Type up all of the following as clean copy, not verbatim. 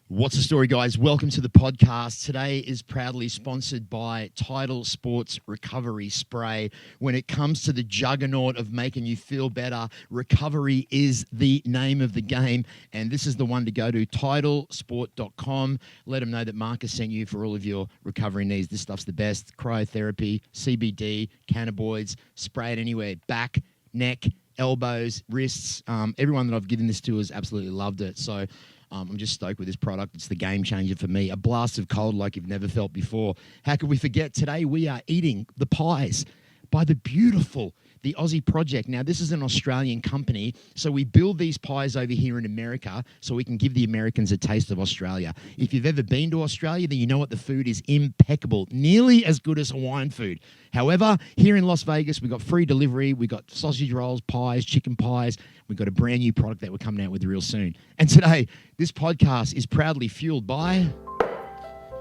What's the story, guys? Welcome to the podcast. Today is proudly sponsored by Tidl Sport's Recovery Spray. When it comes to the juggernaut of making you feel better, recovery is the name of the game. And this is the one to go to, tidlsport.com. Let them know that Marcus sent you for all of your recovery needs. This stuff's the best. Cryotherapy, CBD, cannabinoids, spray it anywhere. Back, neck, elbows, wrists. Everyone that I've given this to has absolutely loved it. So I'm just stoked with this product. It's the game changer for me. A blast of cold like you've never felt before. How could we forget? Today we are eating the pies by the beautiful, the Aussie Project. Now, this is an Australian company, so we build these pies over here in America so we can give the Americans a taste of Australia. If you've ever been to Australia, then you know what the food is impeccable, nearly as good as Hawaiian food. However, here in Las Vegas, we got free delivery, we got sausage rolls, pies, chicken pies. We've got a brand new product that we're coming out with real soon. And today, this podcast is proudly fueled by...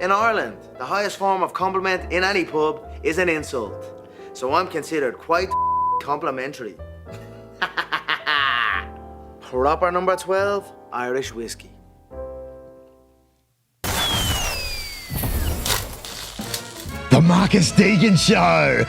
In Ireland, the highest form of compliment in any pub is an insult. So I'm considered quite complimentary. Proper No. 12 Irish Whiskey. The Marcus Deegan Show.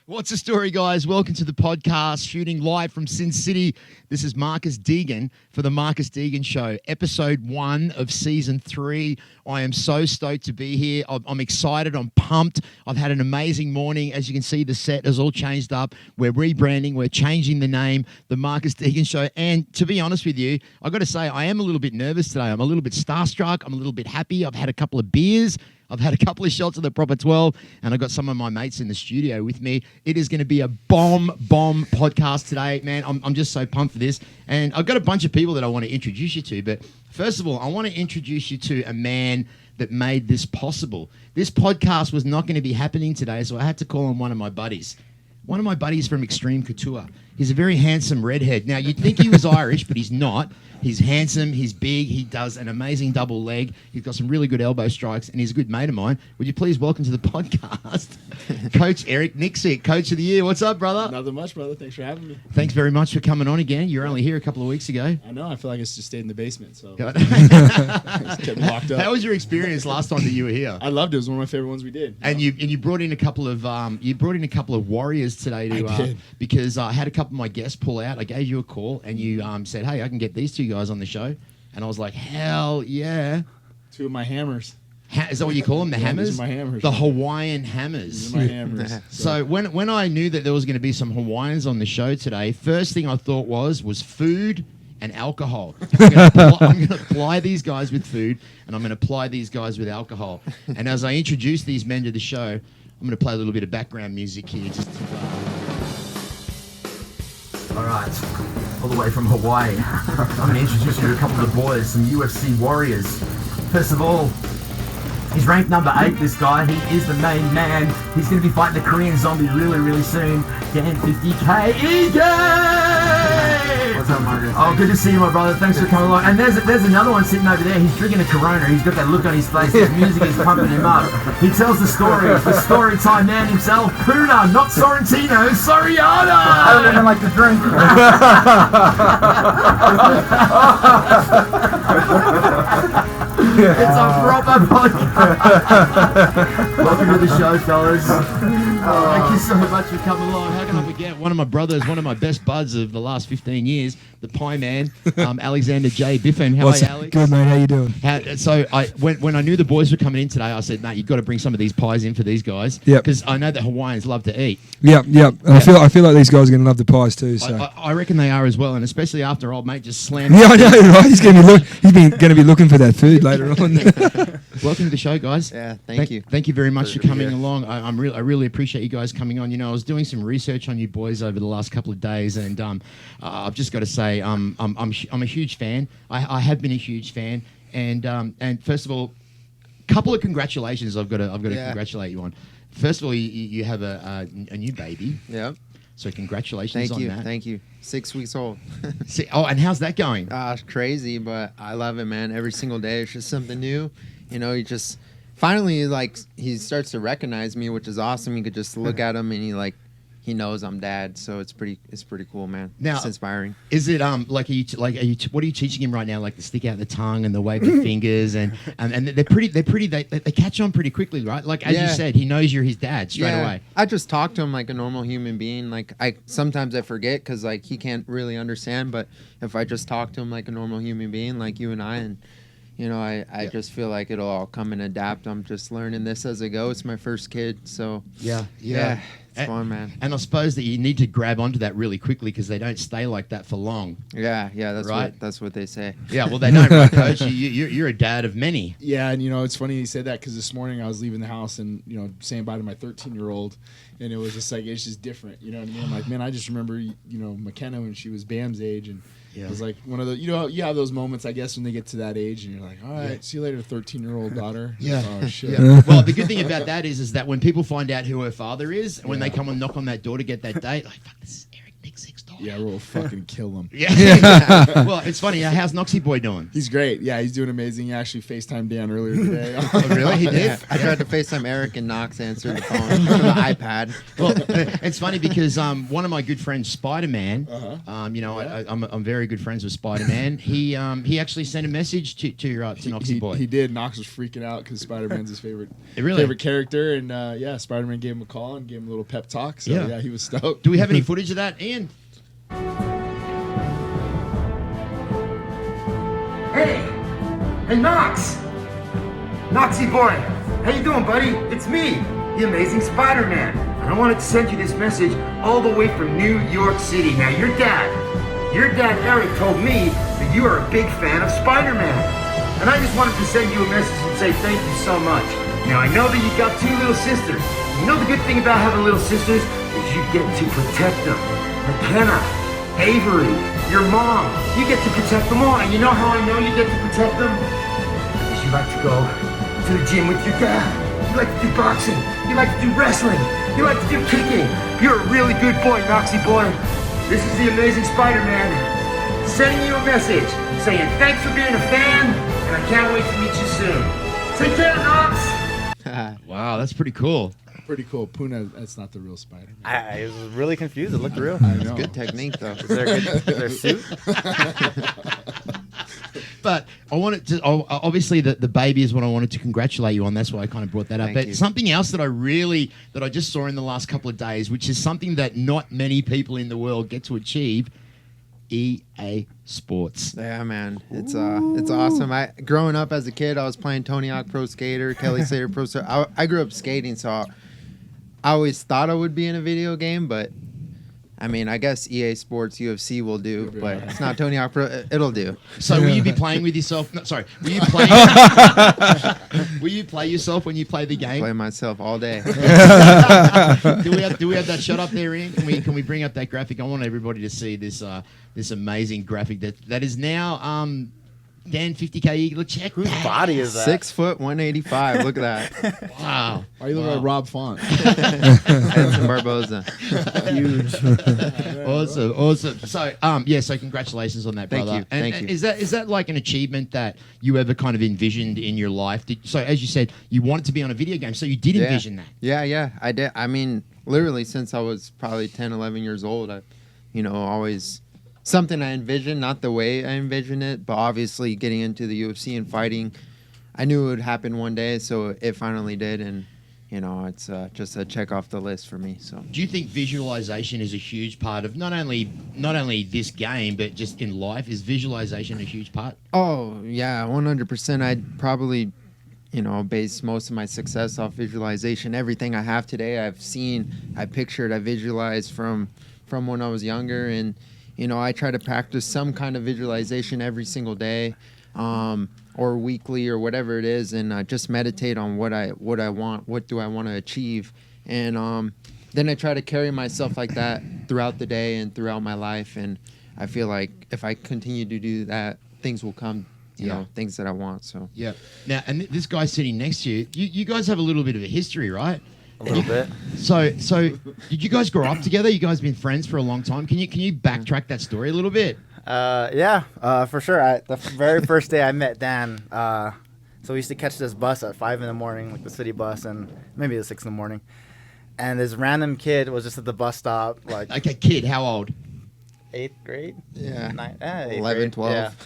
What's the story, guys? Welcome to the podcast, shooting live from Sin City. This is Marcus Deegan for the Marcus Deegan Show, episode 1 of season 3. I am so stoked to be here. I'm excited. I'm pumped. I've had an amazing morning. As you can see, the set has all changed up. We're rebranding. We're changing the name, the Marcus Deegan Show. And to be honest with you, I've got to say, I am a little bit nervous today. I'm a little bit starstruck. I'm a little bit happy. I've had a couple of beers. I've had a couple of shots of the Proper 12, and I've got some of my mates in the studio with me. It is going to be a bomb podcast today, man. I'm just so pumped for this. And I've got a bunch of people that I want to introduce you to. But first of all, I want to introduce you to a man that made this possible. This podcast was not going to be happening today, so I had to call on one of my buddies. One of my buddies from Extreme Couture. He's a very handsome redhead. Now, you'd think he was Irish, but he's not. He's handsome, he's big, he does an amazing double leg, he's got some really good elbow strikes, and he's a good mate of mine. Would you please welcome to the podcast, Coach Eric Nicksick, Coach of the Year. What's up, brother? Nothing much, brother. Thanks for having me. Thanks very much for coming on again. You were only here a couple of weeks ago. I know. I feel like it's just stayed in the basement, so just kept locked up. How was your experience last time that you were here? I loved it. It was one of my favorite ones we did. And you brought in a couple of warriors today to because I had a couple of my guests pull out. I gave you a call and you said, "Hey, I can get these two guys on the show." And I was like, hell yeah. 2 of my hammers. Is that what you call them? The hammers? These are my hammers. The Hawaiian hammers. These are my hammers. So when I knew that there was going to be some Hawaiians on the show today, first thing I thought was food and alcohol. I'm going to ply these guys with food and I'm going to ply these guys with alcohol. And as I introduce these men to the show, I'm going to play a little bit of background music here. All right, all the way from Hawaii. I'm going to introduce you to a couple of the boys, some UFC warriors. First of all, he's ranked number 8, this guy. He is the main man. He's going to be fighting the Korean Zombie really, really soon. Dan 50K Egan! What's up, Marcus? Oh, good to see you, my brother. Thanks for coming along. And there's another one sitting over there. He's drinking a Corona. He's got that look on his face. His music is pumping him up. He tells the stories. The story time man himself, Puna, not Sorrentino, Soriano! I don't even like to drink. It's a proper podcast. Welcome to the show, fellas. Thank you so much for coming along. How can I forget one of my brothers, one of my best buds of the last 15 years, the Pie Man, Alexander J. Biffin. How are you, Alex? Good, mate. How you doing? When I knew the boys were coming in today, I said, "Mate, you've got to bring some of these pies in for these guys." Yep. Because I know that Hawaiians love to eat. Yep. And I feel like these guys are going to love the pies too. So I reckon they are as well, and especially after old mate just slammed. yeah, I know, right? He's going to be looking for that food later on. Welcome to the show, guys. Yeah, thank you. Thank you very much for coming along. I really appreciate you guys coming on. You know, I was doing some research on you boys over the last couple of days, and I've just got to say, I'm a huge fan. I have been a huge fan, and first of all, a couple of congratulations. I've got to congratulate you on. First of all, you have a new baby. Yeah. So congratulations on that. Thank you. 6 weeks old. And how's that going? It's crazy, but I love it, man. Every single day, it's just something new. You know, he just finally he starts to recognize me, which is awesome. You could just look at him and he he knows I'm dad, so it's pretty cool, man. Now, it's inspiring. Is it what are you teaching him right now? Like the stick out the tongue and the wave the fingers and they catch on pretty quickly, right? Like as you said, he knows you're his dad straight away. I just talk to him like a normal human being. Like sometimes I forget because like he can't really understand, but if I just talk to him like a normal human being, like you and I, and you know, I just feel like it'll all come and adapt. I'm just learning this as I go. It's my first kid, so yeah. It's fun, man. And I suppose that you need to grab onto that really quickly because they don't stay like that for long. Yeah, that's right. That's what they say. Yeah, well, they don't, right, Coach? You're a dad of many. Yeah, and you know, it's funny you said that because this morning I was leaving the house and you know saying bye to my 13-year-old, and it was just like it's just different. You know what I mean? I'm like, man, I just remember McKenna when she was Bam's age, and it was like one of the you have those moments I guess when they get to that age and you're like, all right, see you later, 13-year-old daughter. Yeah. Oh shit. Yeah. Well, the good thing about that is that when people find out who her father is, when they come and knock on that door to get that date, like, fuck, this is Nicksick's daughter. Yeah, we'll fucking kill him. Yeah. Well, it's funny. How's Noxie boy doing? He's great. Yeah, he's doing amazing. He actually FaceTimed Dan earlier today. Oh, really? He did? Yeah, I tried to FaceTime Eric and Knox answered the phone on the iPad. Well, it's funny because one of my good friends, Spider-Man, I'm very good friends with Spider-Man. He actually sent a message to Noxie boy. He did. Knox was freaking out because Spider-Man's his favorite character, and Spider-Man gave him a call and gave him a little pep talk. So yeah, he was stoked. Do we have any footage of that, Ian? Hey, Knox! Noxie boy, how you doing, buddy? It's me, the Amazing Spider-Man. And I wanted to send you this message all the way from New York City. Now, your dad Eric told me that you are a big fan of Spider-Man. And I just wanted to send you a message and say thank you so much. Now, I know that you got 2 little sisters. You know the good thing about having little sisters is you get to protect them. McKenna, Avery, your mom, you get to protect them all. And you know how I know you get to protect them? Because you like to go to the gym with your dad. You like to do boxing. You like to do wrestling. You like to do kicking. You're a really good boy, Noxie boy. This is the Amazing Spider-Man sending you a message saying thanks for being a fan, and I can't wait to meet you soon. Take care, Knox. Wow, that's pretty cool. Pretty cool. Puna, that's not the real Spider-Man. I was really confused. It looked real. I know. Good technique, though. Is there a suit? But I wanted to, obviously the baby is what I wanted to congratulate you on. That's why I kind of brought that up. Thank But you. something else that I just saw in the last couple of days, which is something that not many people in the world get to achieve, EA Sports. Yeah, man, it's awesome. Growing up as a kid, I was playing Tony Hawk Pro Skater, Kelly Slater Pro Skater. I grew up skating, so I always thought I would be in a video game, but I mean, I guess EA Sports UFC will do, but it's not Tony Hawk Pro. It'll do. So will you be playing with yourself? No, sorry. Will you play? Will you play yourself when you play the game? Play myself all day. do we have that shot up there, Ian? Can we bring up that graphic? I want everybody to see this this amazing graphic that is now Dan 50K Eagle. Check Whose body is that? 6 foot 185. Look at that. Wow. Why you look like Rob Font? Edson Barboza. Huge. Awesome. So so congratulations on that, Thank brother. you. And, Thank and you. Is that like an achievement that you ever kind of envisioned in your life? So as you said, you wanted to be on a video game, so you did envision that. Yeah, I did. I mean, literally since I was probably 10, 11 years old, I, always something I envisioned, not the way I envisioned it, but obviously getting into the UFC and fighting, I knew it would happen one day, so it finally did, and it's just a check off the list for me. So, do you think visualization is a huge part of not only this game, but just in life? Is visualization a huge part? oh yeah, 100%. I'd probably base most of my success off visualization. Everything I have today, I've seen, I pictured, I visualized from when I was younger, and I try to practice some kind of visualization every single day, or weekly, or whatever it is, and just meditate on what I want, what do I want to achieve, and then I try to carry myself like that throughout the day and throughout my life, and I feel like if I continue to do that, things will come, things that I want. So yeah. Now, and this guy sitting next to you, you guys have a little bit of a history, right? A little bit. So did you guys grow up together? You guys been friends for a long time. Can you backtrack that story a little bit? For sure. The very first day I met Dan, so we used to catch this bus at 5 in the morning, like the city bus, and maybe it was 6 in the morning. and this random kid was just at the bus stop, like Okay, kid, how old? 8th grade. Yeah. 8th 11, grade. 12.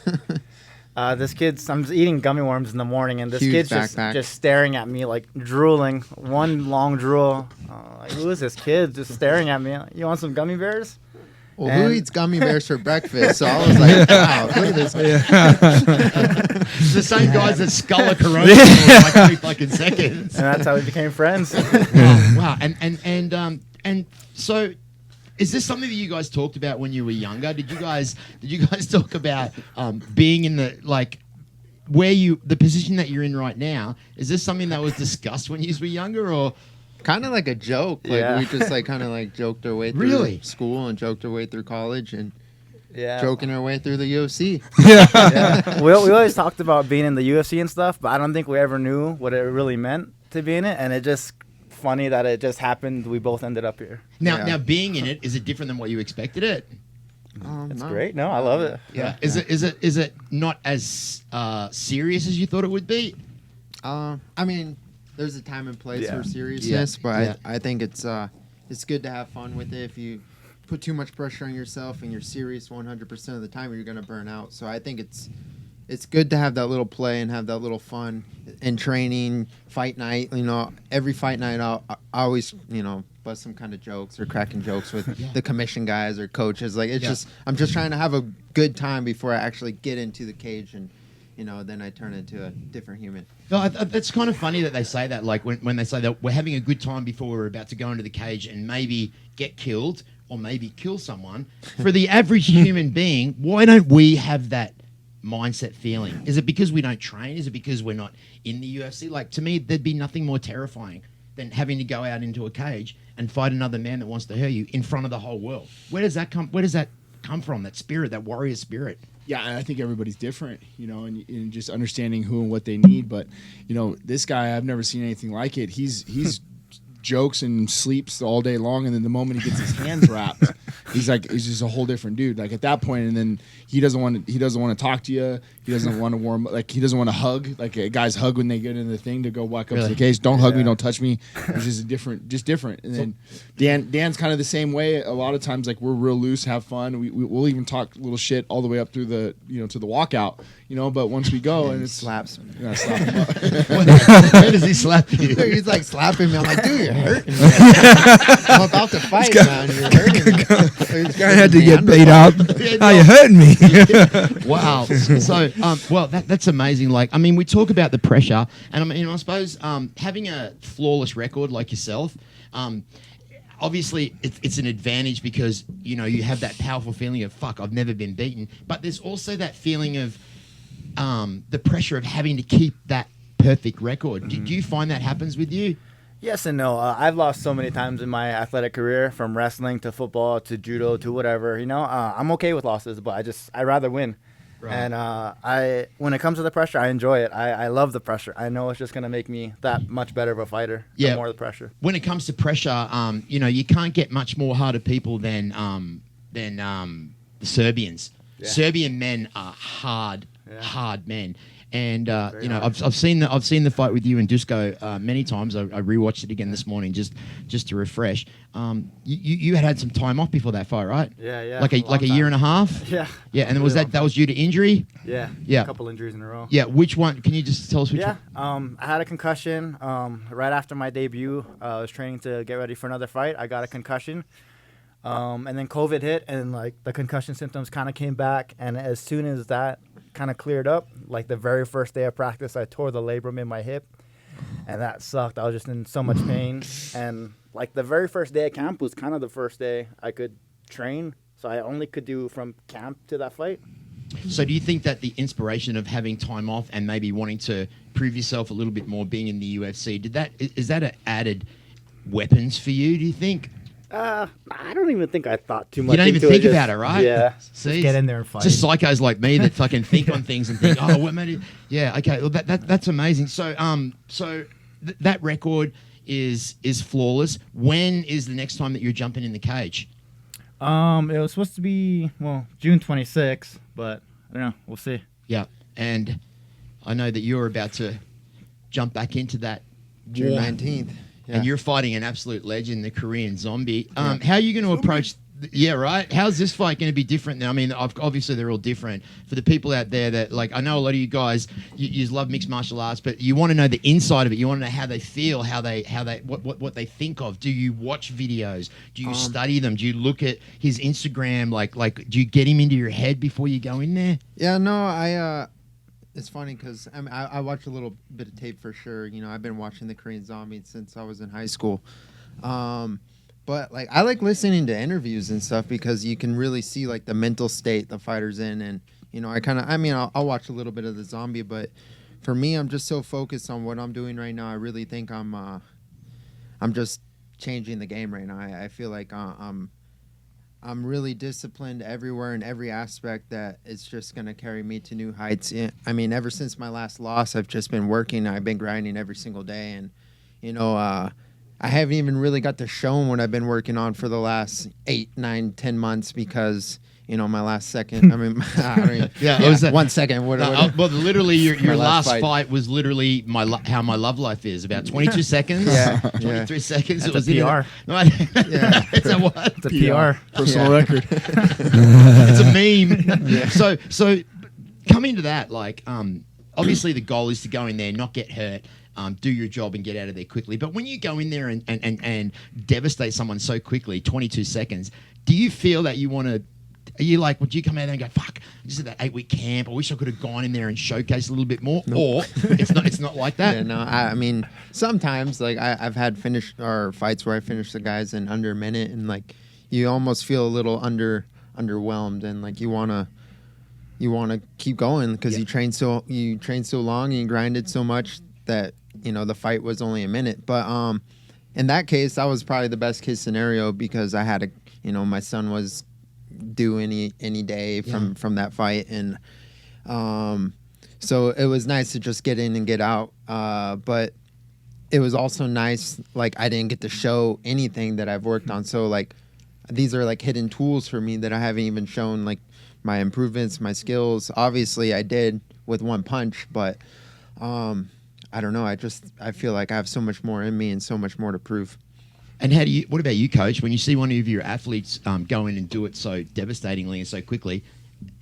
Yeah. This kid's, I'm just eating gummy worms in the morning, and this Huge kid's backpack. just staring at me, like drooling, one long drool. Like, who is this kid just staring at me? You want some gummy bears? Well, who And- eats gummy bears for breakfast? So I was like, wow, look at this. It's the same guys that scull a Corona for like 3 fucking seconds. And that's how we became friends. Wow. And so, is this something that you guys talked about when you were younger? Did you guys talk about being in the the position that you're in right now? Is this something that was discussed when you were younger, or? Kind of like a joke. Like Yeah. we just like kind of like joked our way through Really? school and joked our way through college and Yeah. joking our way through the UFC. Yeah. We always talked about being in the UFC and stuff, but I don't think we ever knew what it really meant to be in it. And it just funny that it just happened. We both ended up here. Now being in it, is it different than what you expected it? It's No. great. No, I love it. Yeah. Is it not as serious as you thought it would be? I mean, there's a time and place Yeah. for seriousness, but Yeah. I think it's good to have fun with it. If you put too much pressure on yourself and you're serious 100% of the time, you're gonna burn out. So I think it's good to have that little play and have that little fun in training, fight night. You know, every fight night I always bust some kind of jokes or cracking jokes with the commission guys or coaches. Like it's I'm just trying to have a good time before I actually get into the cage and. Then I turn into a different human. No, it's kind of funny that they say that, like when they say that we're having a good time before we're about to go into the cage and maybe get killed or maybe kill someone. For the average human being, why don't we have that mindset feeling? Is it because we don't train? Is it because we're not in the UFC? Like, to me, there'd be nothing more terrifying than having to go out into a cage and fight another man that wants to hurt you in front of the whole world. Where does that come from? That spirit, that warrior spirit? Yeah, and I think everybody's different, and just understanding who and what they need. But, this guy, I've never seen anything like it. He's jokes and sleeps all day long, and then the moment he gets his hands wrapped, he's just a whole different dude. Like at that point, and then he doesn't want to talk to you. He doesn't want to warm, like he doesn't want to hug. Like guys hug when they get in the thing to go walk up to the cage. Don't hug me, don't touch me. It's just different. And then Dan's kind of the same way. A lot of times, like we're real loose, have fun. We'll even talk little shit all the way up through the to the walkout. But once we go and it's Slaps me. yeah, slap him up. Where does he slap you? He's like slapping me. I'm like, dude, you're hurting me. I'm about to fight, man. You're hurting me. This Guy had to get beat up. Oh, you're hurting me. Wow. So, that's amazing. Like, I mean, we talk about the pressure, and I suppose having a flawless record like yourself, obviously it's an advantage because you have that powerful feeling of fuck, I've never been beaten. But there's also that feeling of the pressure of having to keep that perfect record. Do you find that happens with you? Yes and no. I've lost so many times in my athletic career, from wrestling to football to judo to whatever. I'm okay with losses, but I'd rather win. Right. And when it comes to the pressure, I enjoy it. I love the pressure. I know it's just going to make me that much better of a fighter. The more the pressure. When it comes to pressure, you can't get much more harder people than the Serbians. Yeah. Serbian men are hard men. And I've seen the fight with you and Dusko many times. I rewatched it again this morning just to refresh. You had some time off before that fight, right? Yeah. Like a year and a half. Yeah. Yeah, and was that was due to injury? Yeah. Yeah. A couple injuries in a row. Yeah. Which one? Can you just tell us which one? I had a concussion right after my debut. I was training to get ready for another fight. I got a concussion. And then COVID hit, and like the concussion symptoms kind of came back. And as soon as that kind of cleared up, like the very first day of practice, I tore the labrum in my hip, and that sucked. I was just in so much pain. And like the very first day of camp was kind of the first day I could train, so I only could do from camp to that fight. So do you think that the inspiration of having time off and maybe wanting to prove yourself a little bit more being in the UFC, is that an added weapons for you, do you think? I don't even think I thought too much. You don't even into think it, about it, right? Yeah. See, Just get in there and fight. Just psychos like me that fucking think on things and think, oh, what made it? Yeah, okay. Well, that's amazing. So, that record is flawless. When is the next time that you're jumping in the cage? It was supposed to be June 26th, but I don't know. We'll see. Yeah, and I know that you're about to jump back into that June war. 19th. and you're fighting an absolute legend, the Korean Zombie. How are you going to approach? Yeah, right. How's this fight going to be different now? I mean, obviously they're all different. For the people out there that, like, I know a lot of you guys, you love mixed martial arts, but you want to know the inside of it. You want to know how they feel, what they think of. Do you watch videos? Do you study them? Do you look at his Instagram? Like, do you get him into your head before you go in there? Yeah, no, it's funny because I watch a little bit of tape for sure. You know, I've been watching the Korean Zombie since I was in high school. But like I like listening to interviews and stuff because you can really see like the mental state the fighter's in, and you know I'll watch a little bit of the Zombie, but for me I'm just so focused on what I'm doing right now. I really think I'm just changing the game right now. I feel like I'm really disciplined everywhere in every aspect that it's just gonna carry me to new heights. I mean, ever since my last loss, I've just been working. I've been grinding every single day, and you know. I haven't even really got to show what I've been working on for the last 8, 9, 10 months because, you know, my last second, I mean, 1 second. Well, literally your last fight was literally how my love life is. About 22 seconds, 23 seconds. That's it was a PR. It's a what? It's a PR. Personal record. It's a meme. So coming to that, like, obviously the goal is to go in there, not get hurt. Do your job and get out of there quickly. But when you go in there and devastate someone so quickly, 22 seconds, do you feel that you want to? Are you like, would you come out there and go, "Fuck, this is that 8-week camp. I wish I could have gone in there and showcased a little bit more"? Nope. Or it's not like that. Yeah, no. I mean, sometimes like I've had fights where I finish the guys in under a minute, and like you almost feel a little underwhelmed, and like you wanna keep going because you train so long and you grinded so much that. You know, the fight was only a minute, but in that case, that was probably the best case scenario because I had my son was due any day from that fight, and so it was nice to just get in and get out. But it was also nice, like I didn't get to show anything that I've worked on. So like these are like hidden tools for me that I haven't even shown, like my improvements, my skills. Obviously, I did with one punch, but. I don't know. I feel like I have so much more in me and so much more to prove. And what about you, Coach? When you see one of your athletes go in and do it so devastatingly and so quickly,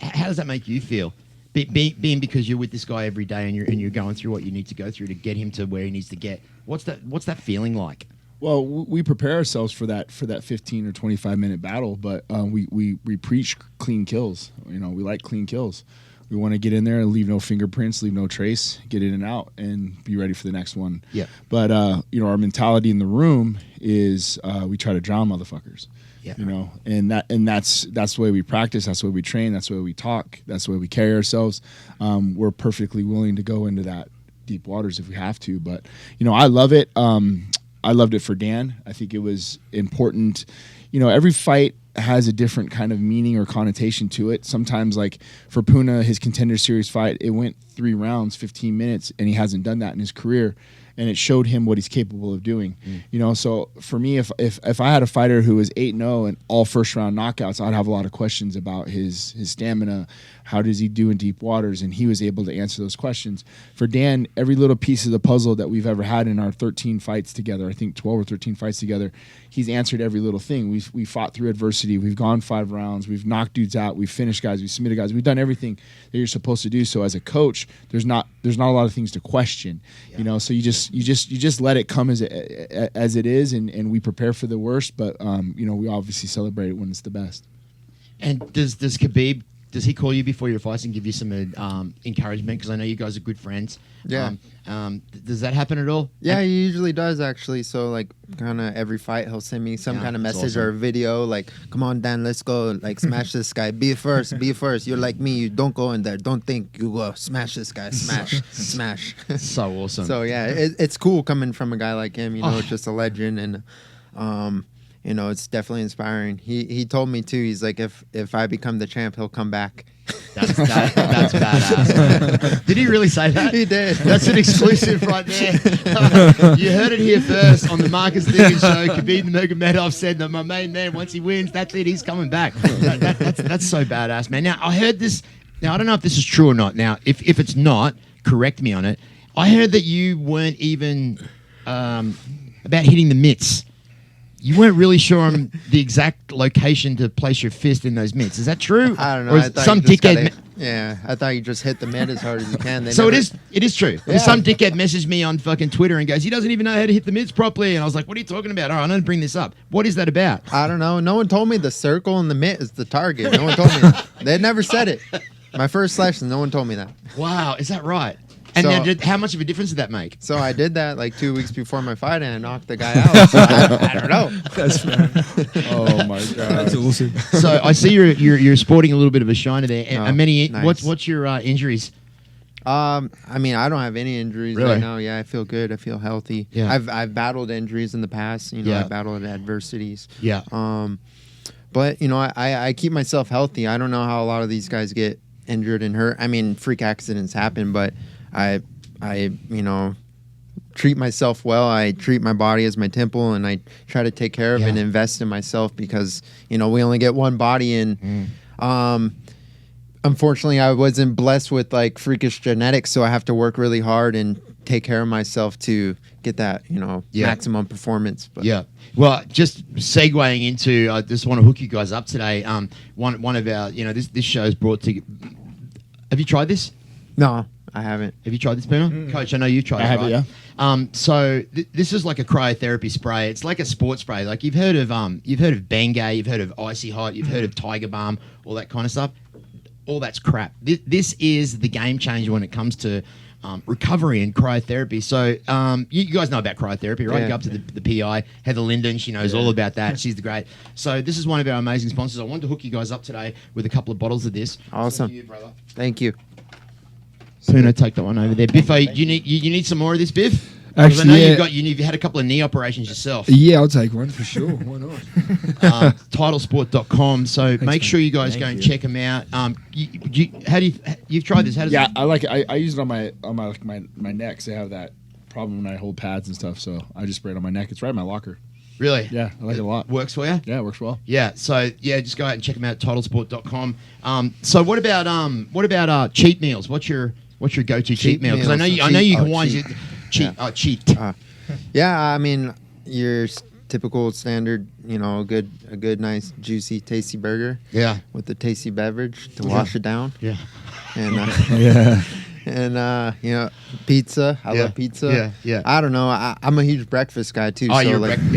how does that make you feel? Being because you're with this guy every day and you're going through what you need to go through to get him to where he needs to get. What's that feeling like? Well, we prepare ourselves for that 15 or 25-minute battle, but we preach clean kills. You know, we like clean kills. We want to get in there and leave no fingerprints, leave no trace, get in and out, and be ready for the next one. Yeah. But our mentality in the room is we try to drown motherfuckers. Yeah. You know, and that's the way we practice. That's the way we train. That's the way we talk. That's the way we carry ourselves. We're perfectly willing to go into that deep waters if we have to. But you know, I love it. I loved it for Dan. I think it was important. You know, every fight has a different kind of meaning or connotation to it. Sometimes, like for Puna, his Contender Series fight, it went 3 rounds, 15 minutes, and he hasn't done that in his career. And it showed him what he's capable of doing. You know, so for me, if I had a fighter who was 8-0 and all first round knockouts, I'd have a lot of questions about his stamina. How does he do in deep waters? And he was able to answer those questions. For Dan, every little piece of the puzzle that we've ever had in our 13 fights together, I think 12 or 13 fights together, he's answered every little thing. We fought through adversity. We've gone 5 rounds. We've knocked dudes out. We've finished guys. We've submitted guys. We've done everything that you're supposed to do. So as a coach, there's not a lot of things to question. Yeah. You know, so you just let it come as it is, and we prepare for the worst. But you know, we obviously celebrate it when it's the best. And does Khabib? Does he call you before your fights and give you some encouragement? Because I know you guys are good friends. Yeah. Does that happen at all? Yeah, he usually does, actually. So, like, kind of every fight, he'll send me some kind of message or a video, like, come on, Dan, let's go. Like, smash this guy. Be first. You're like me. You don't go in there. Don't think. You go smash this guy. Smash. So awesome. So, yeah, it's cool coming from a guy like him. You know, it's just a legend. And, you know, it's definitely inspiring. He told me too. He's like, if I become the champ, he'll come back. That's badass. Did he really say that? He did. That's an exclusive right there. You heard it here first on the Marcus Deegan show. Khabib Nurmagomedov said that my main man, once he wins, that's it. He's coming back. That's so badass, man. Now I heard this. Now I don't know if this is true or not. Now if it's not, correct me on it. I heard that you weren't even. about hitting the mitts. You weren't really sure on the exact location to place your fist in those mitts. Is that true? I don't know. Or I is thought some you just dickhead. I thought you just hit the mitt as hard as you can. They So never- it is true. Yeah. Some dickhead messaged me on fucking Twitter and goes, he doesn't even know how to hit the mitts properly. And I was like, what are you talking about? All right, I'm going to bring this up. What is that about? I don't know. No one told me the circle and the mitt is the target. No one told me that. They never said it. My first lesson, no one told me that. Wow, is that right? And So- now, how much of a difference did that make? So I did that like 2 weeks before my fight, and I knocked the guy out. So I don't know. That's fair. Oh my god. That's awesome. So I see you're sporting a little bit of a shiner there. And Oh, many nice. what's your injuries? I mean, I don't have any injuries Really? right now. Yeah, I feel good. I feel healthy. Yeah. I've battled injuries in the past. You know, Yeah. I battled adversities. Yeah. But you know, I keep myself healthy. I don't know how a lot of these guys get injured and hurt. I mean, freak accidents happen, but I you know, treat myself well. I treat my body as my temple, and I try to take care of it and invest in myself because you know we only get one body, and unfortunately, I wasn't blessed with like freakish genetics, so I have to work really hard and take care of myself to get that, you know, maximum performance. But Yeah. Well, just segueing into, I just want to hook you guys up today. One of our, you know, this show is brought to. Have you tried this? No, I haven't. Have you tried this, Puna? Coach, I know you've tried I it, have it, right? yeah. So this is like a cryotherapy spray. It's like a sports spray. Like you've heard of Bengay, you've heard of Icy Hot, you've heard of Tiger Balm, all that kind of stuff. All that's crap. This is the game changer when it comes to recovery and cryotherapy. So you guys know about cryotherapy, right? Yeah. You go up to the PI, Heather Linden, she knows all about that. She's the great. So this is one of our amazing sponsors. I wanted to hook you guys up today with a couple of bottles of this. Awesome. To you, brother. Thank you. Puna, take that one over there. Biffo, you need some more of this, Biff? 'Cause Actually, I know yeah. you've had a couple of knee operations yourself. Yeah, I'll take one for sure. Why not? Tidlsport.com. So make man. sure you guys go and check them out. You've tried this? How does Yeah, it? I like it. I use it on my neck. 'Cause I have that problem when I hold pads and stuff. So I just spray it on my neck. It's right in my locker. Really? Yeah, I like it a lot. Works for you? Yeah, it works well. Yeah. So just go out and check them out at tidlsport.com. So what about cheat meals? What's your go-to cheat meal? Because I know you Hawaiians cheat. Yeah, I mean, your typical standard, you know, a good, nice, juicy, tasty burger. Yeah. With the tasty beverage to wash it down. Yeah. And Yeah. and you know, pizza. I love pizza. Yeah, yeah. I don't know. I'm a huge breakfast guy too. Oh, so you're like, okay.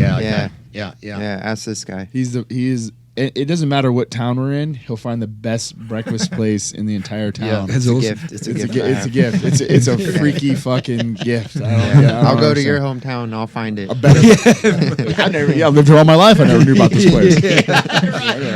yeah. Yeah. Ask this guy. He is. It doesn't matter what town we're in. He'll find the best breakfast place in the entire town. That's It's a awesome. gift. It's a gift. I It's a have. gift. It's a freaky fucking gift. I'll go to your hometown and I'll find it. I lived here all my life. I never knew about this place.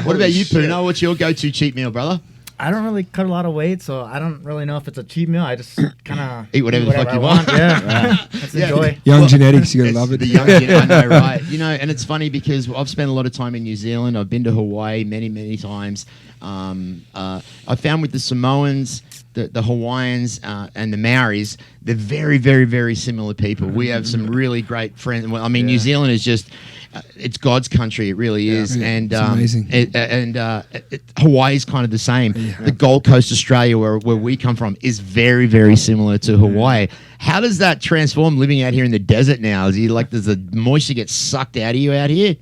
What about you, Puna? What's your go-to cheat meal, brother? I don't really cut a lot of weight, so I don't really know if it's a cheat meal. I just kind of Eat whatever the fuck you want. Yeah, let's enjoy. Young genetics, you gotta It's love it. The young gen, I know, right? You know, and it's funny because I've spent a lot of time in New Zealand. I've been to Hawaii many times. I found with the Samoans, the Hawaiians, and the Maoris, they're very similar people. We have some really great friends. Well, I mean, New Zealand is just. It's God's country, it really is, Yeah, and it's amazing. Hawaii is kind of the same. The Gold Coast, Australia, where we come from, is very similar to Hawaii. How does that transform living out here in the desert now? Is you like does the moisture get sucked out of you out here?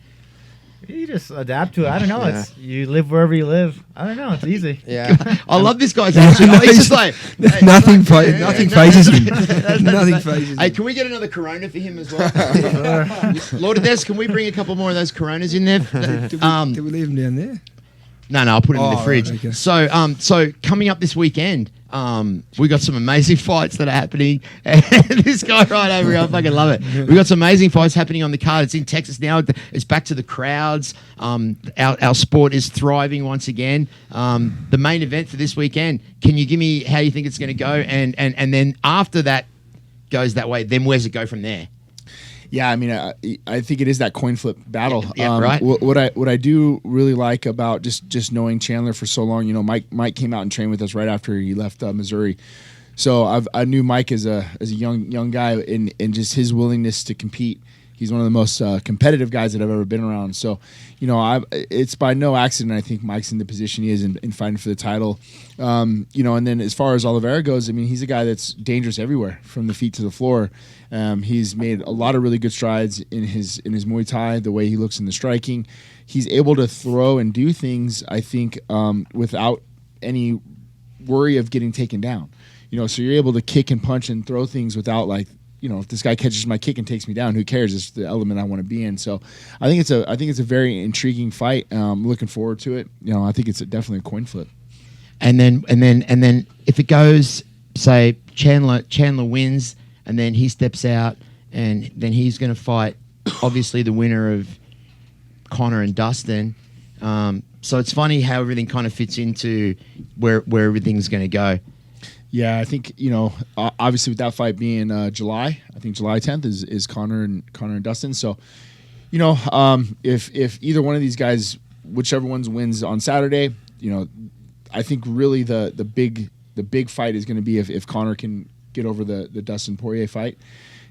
You just adapt to it. I don't know. It's you live wherever you live. I don't know. It's easy. Yeah. I love this guy's attitude. He's just like Nothing nothing phases him. Nothing phases Hey, him. can we get another Corona for him as well? Lord of Des, can we bring a couple more of those Coronas in there? Did we leave him down there? No, I'll put it in the Oh, fridge. okay. So coming up this weekend, we got some amazing fights that are happening. And this guy right over here, I fucking love it. We got some amazing fights happening on the card. It's in Texas now. It's back to the crowds. Our sport is thriving once again. The main event for this weekend. Can you give me how you think it's going to go? And then after that goes that way, then where's it go from there? Yeah, I mean, I think it is that coin flip battle. Yeah, right. What I do really like about just knowing Chandler for so long, you know, Mike came out and trained with us right after he left Missouri, so I knew Mike as a young guy and just his willingness to compete. He's one of the most competitive guys that I've ever been around. So, you know, it's by no accident I think Mike's in the position he is in fighting for the title. You know, and then as far as Oliveira goes, I mean, he's a guy that's dangerous everywhere from the feet to the floor. He's made a lot of really good strides in his Muay Thai, the way he looks in the striking. He's able to throw and do things, I think, without any worry of getting taken down. You know, so you're able to kick and punch and throw things without, like, you know, if this guy catches my kick and takes me down, who cares? It's the element I want to be in. So I think it's a very intriguing fight. I'm looking forward to it. You know, I think it's definitely a coin flip. And then if it goes, say Chandler wins, and then he steps out, and then he's going to fight, obviously the winner of Conor and Dustin. So it's funny how everything kind of fits into where everything's going to go. Yeah, I think, you know, obviously with that fight being July, I think July 10th is Conor and Dustin. So, you know, if either one of these guys, whichever ones wins on Saturday, you know, I think really the big fight is going to be if Conor can get over the Dustin Poirier fight.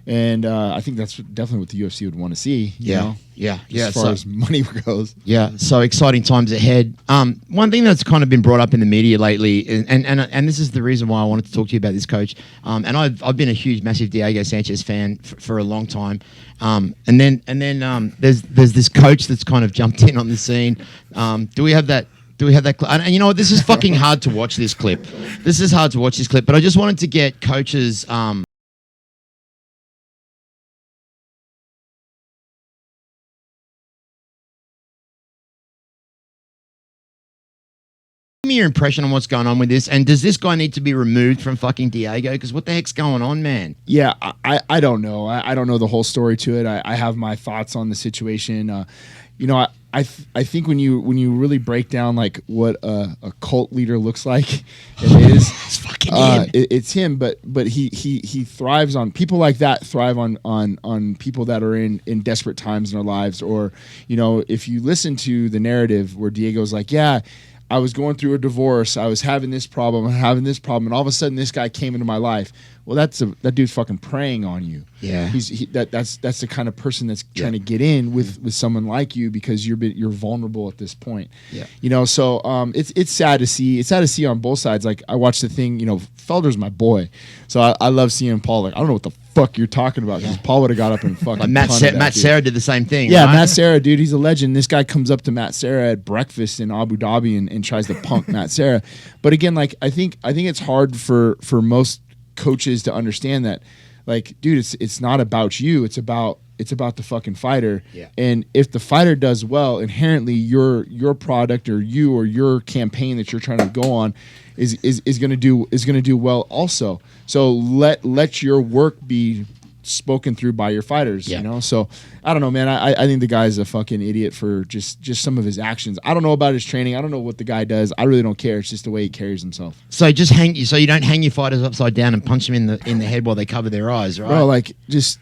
And I think that's definitely what the UFC would want to see. You know? As far as money goes. Yeah, so exciting times ahead. One thing that's kind of been brought up in the media lately, and this is the reason why I wanted to talk to you about this, Coach. And I've been a huge, massive Diego Sanchez fan for a long time. And then there's this coach that's kind of jumped in on the scene. Do we have that clip? And you know what? This is fucking hard to watch this clip. But I just wanted to get Coach's give me your impression on what's going on with this, and does this guy need to be removed from fucking Diego? Because what the heck's going on, man? Yeah, I don't know. I don't know the whole story to it. I have my thoughts on the situation. You know, I think when you really break down like what a cult leader looks like, it is it's fucking him. It's him, but he thrives on people like that. Thrive on people that are in desperate times in their lives, or you know, if you listen to the narrative where Diego's like, yeah, I was going through a divorce. I was having this problem, and all of a sudden this guy came into my life. Well, that dude's fucking preying on you. Yeah, that's the kind of person that's trying to get in with someone like you because you're vulnerable at this point. Yeah, you know. So it's sad to see. It's sad to see on both sides. Like I watched the thing. You know, Felder's my boy, so I love seeing Paul. Like I don't know what the fuck you're talking about because Paul would have got up and fucking. Like Matt Serra did the same thing. Yeah, right? Matt Serra, dude, he's a legend. This guy comes up to Matt Serra at breakfast in Abu Dhabi and tries to punk Matt Serra. But again, like I think it's hard for most coaches to understand that, like, dude, it's not about you. It's about the fucking fighter. Yeah. And if the fighter does well, inherently your product or your campaign that you're trying to go on is gonna do well also. So let your work be spoken through by your fighters. Yeah. You know. So I don't know, man. I think the guy's a fucking idiot for just some of his actions. I don't know about his training. I don't know what the guy does. I really don't care. It's just the way he carries himself. So so you don't hang your fighters upside down and punch them in the head while they cover their eyes, right? Bro, like just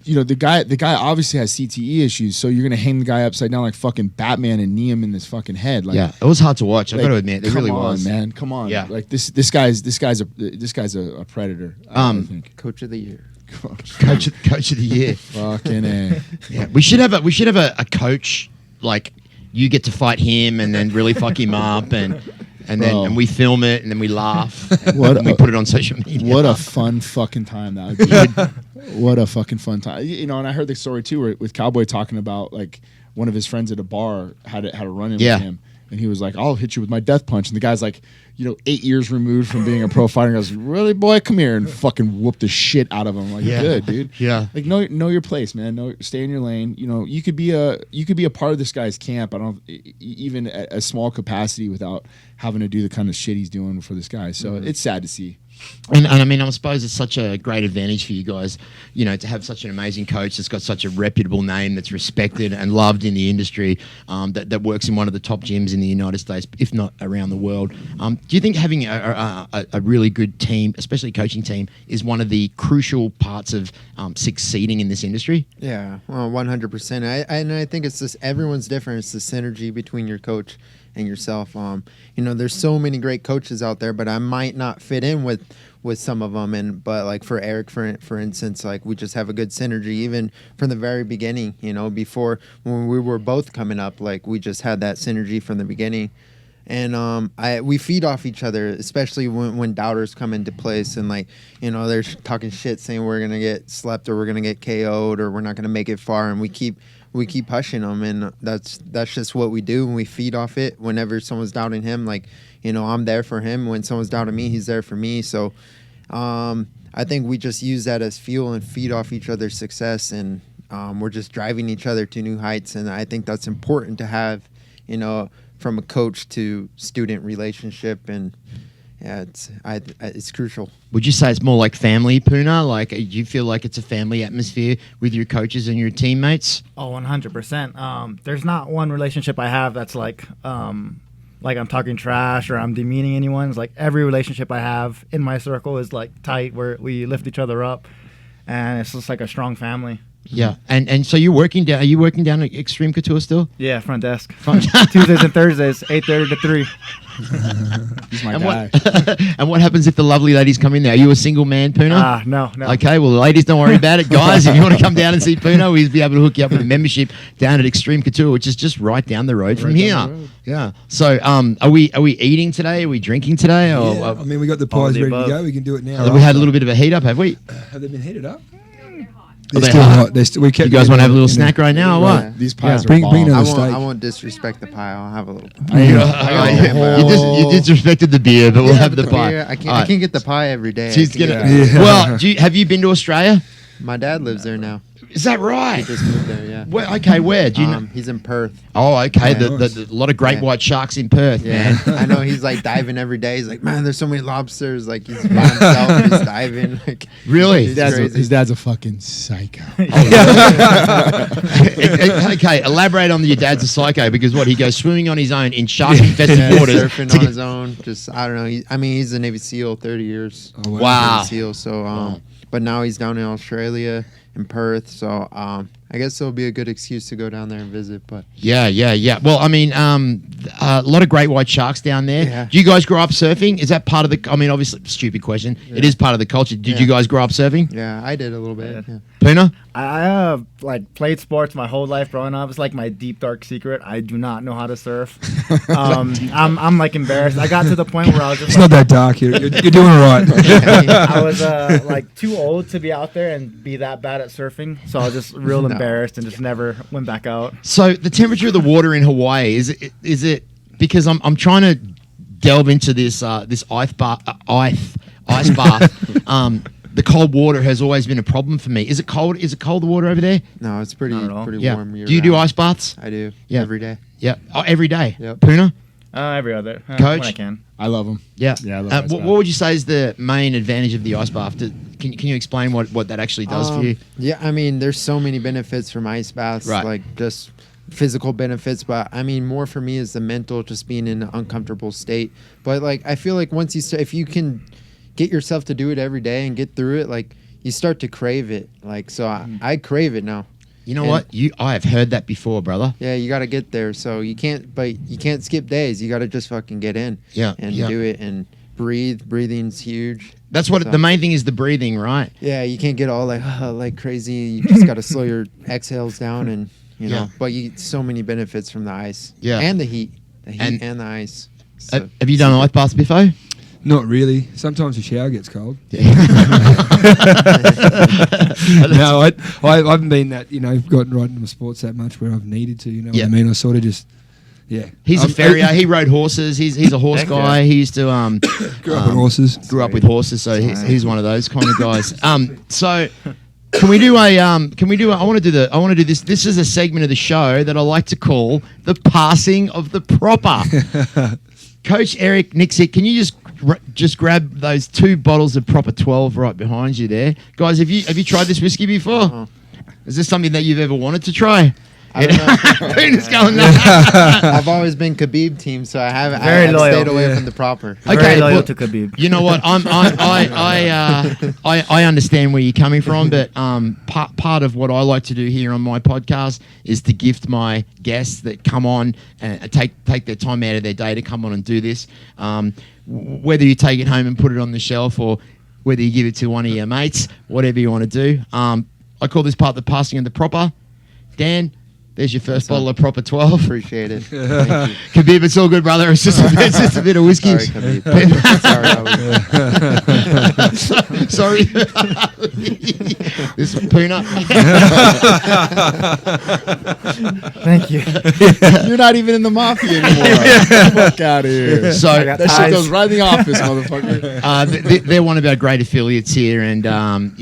you know, the guy obviously has CTE issues, so you're gonna hang the guy upside down like fucking Batman and knee him in this fucking head. Like, yeah, it was hard to watch. I've like, got to admit, it really was. Man, come on. Yeah, like this guy's a predator. I think. Coach of the year. Coach of the year. Fucking A. Yeah, we should have a coach, like you get to fight him and then really fuck him up and then we film it and then we laugh and we put it on social media. What a fun fucking time that would be. What a fucking fun time. You know, and I heard the story too with Cowboy talking about like one of his friends at a bar had a run in with him. And he was like, I'll hit you with my death punch. And the guy's like, you know, 8 years removed from being a pro fighter. And goes, really, boy, come here, and fucking whoop the shit out of him. Like, good, dude. Yeah. Like, know your place, man. Stay in your lane. You know, you could be a part of this guy's camp. I don't even at a small capacity without having to do the kind of shit he's doing for this guy. So it's sad to see. And I mean, I suppose it's such a great advantage for you guys, you know, to have such an amazing coach that's got such a reputable name that's respected and loved in the industry, that works in one of the top gyms in the United States, if not around the world. Do you think having a really good team, especially coaching team, is one of the crucial parts of succeeding in this industry? Yeah, well, 100%. I think it's just everyone's different. It's the synergy between your coach yourself. There's so many great coaches out there, but I might not fit in with some of them. But like for Eric, for instance, like we just have a good synergy even from the very beginning. Before when we were both coming up, like we just had that synergy from the beginning. And we feed off each other, especially when doubters come into place and they're talking shit saying we're gonna get slept or we're gonna get KO'd or we're not gonna make it far, and we keep pushing them, and that's just what we do, and we feed off it. Whenever someone's doubting him, I'm there for him. When someone's doubting me, he's there for me. So I think we just use that as fuel and feed off each other's success, and we're just driving each other to new heights. And I think that's important to have, from a coach to student relationship, and it's crucial. Would you say it's more like family, Puna? Like, do you feel like it's a family atmosphere with your coaches and your teammates? Oh, 100%. There's not one relationship I have that's like I'm talking trash or I'm demeaning anyone. It's like every relationship I have in my circle is like tight, where we lift each other up, and it's just like a strong family. Yeah, and so you're working down. Are you working down at Extreme Couture still? Yeah, front desk. Tuesdays and Thursdays, 8:30 to 3. He's my And guy. and what happens if the lovely ladies come in there? Are you a single man, Puna? No. Okay, well, ladies, don't worry about it. Guys, if you want to come down and see Puna, we'll be able to hook you up with a membership down at Extreme Couture, which is just right down the road from here. Yeah. So, are we eating today? Are we drinking today? Or, Yeah, I mean, we got the pies the ready above. to go. We can do it now. have we had a little bit of a heat up, have we? Have they been heated up? Are They're they still hot? hot. We kept You guys want to have a little them in snack right now, or what? Yeah. These pies are Bring bomb. another I steak. won't disrespect the pie. I'll have a little pie. You disrespected the beer, but we'll have the pie. beer. I can't. All I right. can't get the pie every day. She's I can gonna. get- Yeah. Well, have you been to Australia? My dad lives there now. Is that right? He just moved there. Yeah. Where, okay, where? Do you know? He's in Perth. Oh, okay. Yeah, The nice. a lot of great Yeah. white sharks in Perth, Yeah, man. I know he's like diving every day. He's like, man, there's so many lobsters. Like he's by himself, just diving. Like, Really? He's Dad's crazy. his dad's a fucking psycho. Okay, elaborate on your dad's a psycho because what, he goes swimming on his own in shark-infested Yeah, waters. surfing to on get- his own. Just I don't know. He's a Navy SEAL, 30 years. Oh, Wow. Navy SEAL. So but now he's down in Australia, in Perth. So I guess it'll be a good excuse to go down there and visit. But Yeah. Well, I mean, a lot of great white sharks down there. Yeah. Do you guys grow up surfing? Is that part of the? I mean, obviously, stupid question. It is part of the culture. Did Yeah. you guys grow up surfing? yeah, I did a little bit. Yeah. Puna? I like played sports my whole life growing up. It's like my deep dark secret. I do not know how to surf. I'm like embarrassed. I got to the point where I was just It's not that dark. You're doing all right. I was like too old to be out there and be that bad at surfing. So I was just real embarrassed and just never went back out. So the temperature of the water in Hawaii is it because I'm trying to delve into this ice bath. The cold water has always been a problem for me. Is it cold? Is it cold the water over there? No, it's pretty Not at all. Yeah. warm. Do you do year-round. ice baths? I do. Yeah. Every day. Yeah. Oh, every day. Yep. Puna? Every other Coach? when I can. I love him. Yeah. Yeah, I love ice what bath. would you say is the main advantage of the ice bath? Can you explain what that actually does for you? Yeah, I mean, there's so many benefits from ice baths, Right. like just physical benefits, but I mean, more for me is the mental, just being in an uncomfortable state. But like, I feel like once if you can get yourself to do it every day and get through it, like you start to crave it. Like, so I crave it now. You know and- what? I have heard that before, brother. Yeah, you got to get there. So you can't skip days. You got to just fucking get in and Yeah. do it and breathe. Breathing's huge. That's what So- the main thing is, the breathing, right? Yeah, you can't get all like crazy. You just got to slow your exhales down and, you know, Yeah. but you get so many benefits from the ice. Yeah. And the heat. And- And the ice. So, Have you done an ice bath before? Not really. Sometimes the shower gets cold. No, I haven't been that, gotten right into my sports that much where I've needed to, Yeah. what I mean? I sort of just, yeah. He's a farrier. He rode horses. He's a horse Heck guy. yeah. He used to Grew up with horses. grew up with horses, so he's one of those kind of guys. So can we do I want to do this. This is a segment of the show that I like to call the passing of the proper. Coach Eric Nicksick, can you just grab those 2 bottles of Proper 12 right behind you there, guys? Have you tried this whiskey before? Is this something that you've ever wanted to try? I don't know. Puna's going I've always been Khabib team, so I've stayed away from the proper. Very loyal to Khabib. You know what? I understand where you're coming from, but part of what I like to do here on my podcast is to gift my guests that come on and take their time out of their day to come on and do this. Whether you take it home and put it on the shelf or whether you give it to one of your mates, whatever you want to do. I call this part the passing of the proper. Dan, there's your first bottle of Proper 12. Appreciate it. Thank you. Khabib, it's all good, brother. It's just a bit of whiskey. Sorry, Khabib. Sorry. This is Puna. Thank you. You're not even in the mafia anymore. Get the fuck out of here. So that shit goes right in the office, motherfucker. They're one of our great affiliates here, and awesome.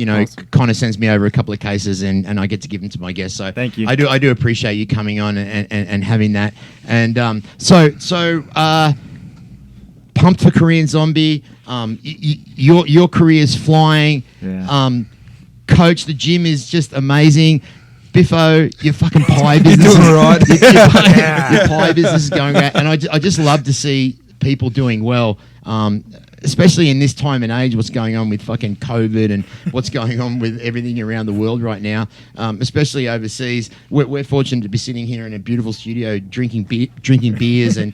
Kind of sends me over a couple of cases, and I get to give them to my guests. So thank you. I do appreciate you coming on and having that. And so pumped for Korean Zombie. Your career's flying. Yeah. Coach, the gym is just amazing. Biffo, your fucking pie business. You're doing all right. Your pie business is going right. And I just love to see people doing well. Especially in this time and age, what's going on with fucking COVID and what's going on with everything around the world right now, especially overseas. We're fortunate to be sitting here in a beautiful studio drinking beers, and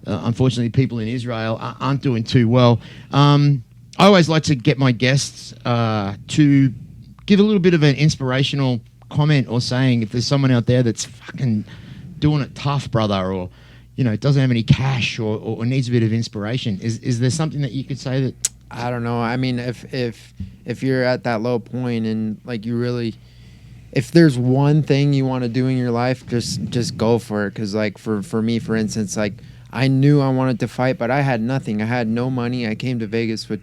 unfortunately, people in Israel aren't doing too well. I always like to get my guests to give a little bit of an inspirational comment or saying if there's someone out there that's fucking doing it tough, brother, or doesn't have any cash or needs a bit of inspiration. Is there something that you could say that? I don't know. I mean, if you're at that low point and like you really, if there's one thing you want to do in your life, just go for it. Cause like for me, for instance, like I knew I wanted to fight, but I had nothing. I had no money. I came to Vegas with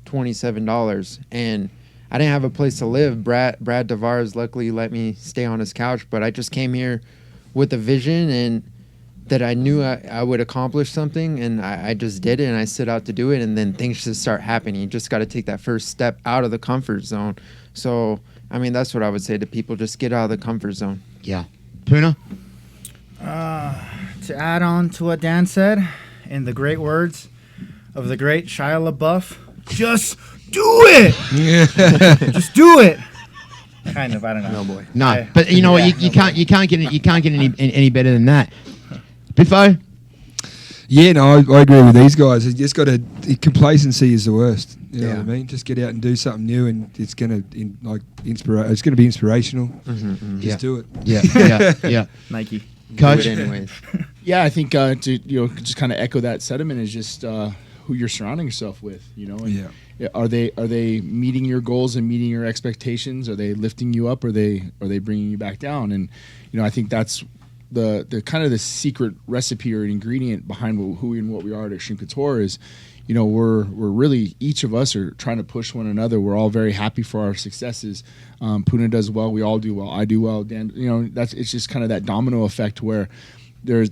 $27 and I didn't have a place to live. Brad Tavares luckily let me stay on his couch, but I just came here with a vision and that I knew I would accomplish something, and I just did it, and I set out to do it, and then things just start happening. You just got to take that first step out of the comfort zone. So, I mean, that's what I would say to people. Just get out of the comfort zone. Yeah. Puna? To add on to what Dan said, in the great words of the great Shia LaBeouf, just do it! Just do it! Kind of, I don't know. No, boy. No, but you know what? You can't get any better than that. Biffo? Yeah, no, I agree with these guys. You just got to, complacency is the worst. You know what I mean? Just get out and do something new, and it's gonna it's gonna be inspirational. Just do it. Yeah. Nike. Coach? Do it anyways. Yeah, I think to just kind of echo that sentiment is just who you're surrounding yourself with. And are they meeting your goals and meeting your expectations? Are they lifting you up? Or are they bringing you back down? And I think that's the kind of the secret recipe or ingredient behind who and what we are at Extreme Couture is, we're really, each of us are trying to push one another. We're all very happy for our successes. Puna does well. We all do well. I do well. Dan, it's just kind of that domino effect where there's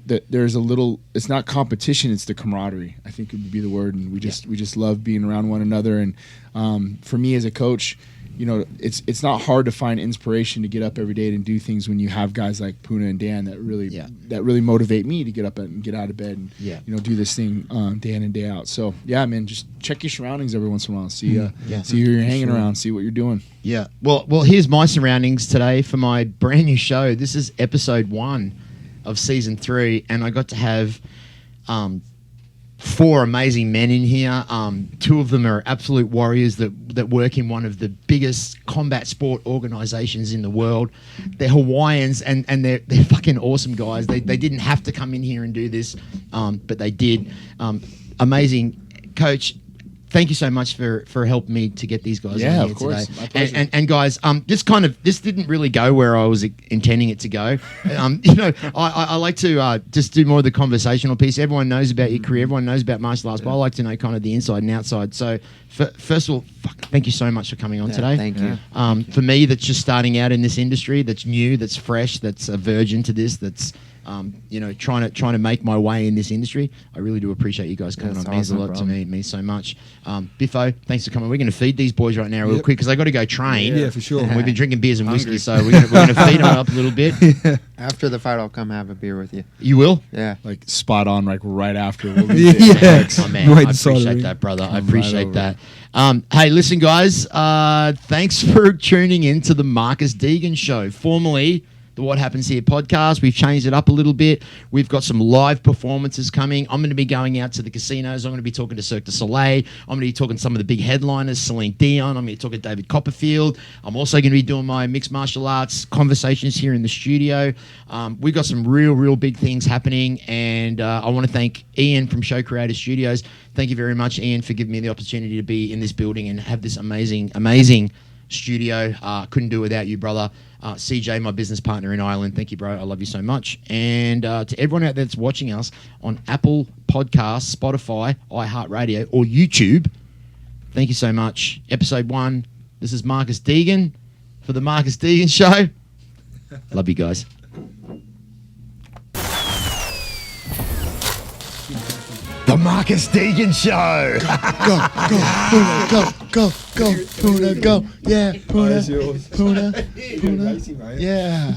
a little, it's not competition, it's the camaraderie, I think would be the word. And we just love being around one another. And for me as a coach, it's not hard to find inspiration to get up every day and do things when you have guys like Puna and Dan that really motivate me to get up and get out of bed and do this thing day in and day out. So man, just check your surroundings every once in a while. See who you're hanging around, see what you're doing. Yeah. Well, here's my surroundings today for my brand new show. This is episode 1 of season 3, and I got to have 4 amazing men in here. 2 of them are absolute warriors that work in one of the biggest combat sport organizations in the world. They're Hawaiians, and they're fucking awesome guys. They didn't have to come in here and do this, but they did. Amazing. Coach, thank you so much for helping me to get these guys on here of course. today. My pleasure. And guys, this didn't really go where I was intending it to go. I like to just do more of the conversational piece. Everyone knows about your career. Everyone knows about martial arts, but I like to know kind of the inside and outside. So first of all, thank you so much for coming on today. Thank you. For me, that's just starting out in this industry, that's new, that's fresh, that's a virgin to this, that's trying to make my way in this industry. I really do appreciate you guys coming That's on. It means a awesome, lot bro. to me. It means so much. Biffo, thanks for coming. We're going to feed these boys right now real quick because they got to go train. Yeah, for sure. And we've been drinking beers and Hungry. whiskey, so we're going to feed them up a little bit. After the fight, I'll come have a beer with you. You will? Yeah. Like spot on, like right after. We'll be Yeah. Oh, man, Right I inside of appreciate me. that, brother. I Come appreciate right that. Hey, listen, guys. Thanks for tuning in to the Marcus Deegan Show, formerly the What Happens Here podcast. We've changed it up a little bit. We've got some live performances coming. I'm going to be going out to the casinos. I'm going to be talking to Cirque du Soleil. I'm going to be talking to some of the big headliners, Celine Dion. I'm going to be talking to David Copperfield. I'm also going to be doing my mixed martial arts conversations here in the studio. We've got some real big things happening, and I want to thank Ian from Show Creator Studios. Thank you very much, Ian, for giving me the opportunity to be in this building and have this amazing studio. Couldn't do it without you, brother. CJ, my business partner in Ireland, thank you, bro. I love you so much. And to everyone out there that's watching us on Apple Podcasts, Spotify, iHeartRadio, or YouTube, thank you so much. Episode 1, this is Marcus Deegan for the Marcus Deegan Show. Love you guys. The Marcus Deegan Show. Go, Puna, go. Yeah, Puna, That's yours. Puna, You're amazing, mate. yeah.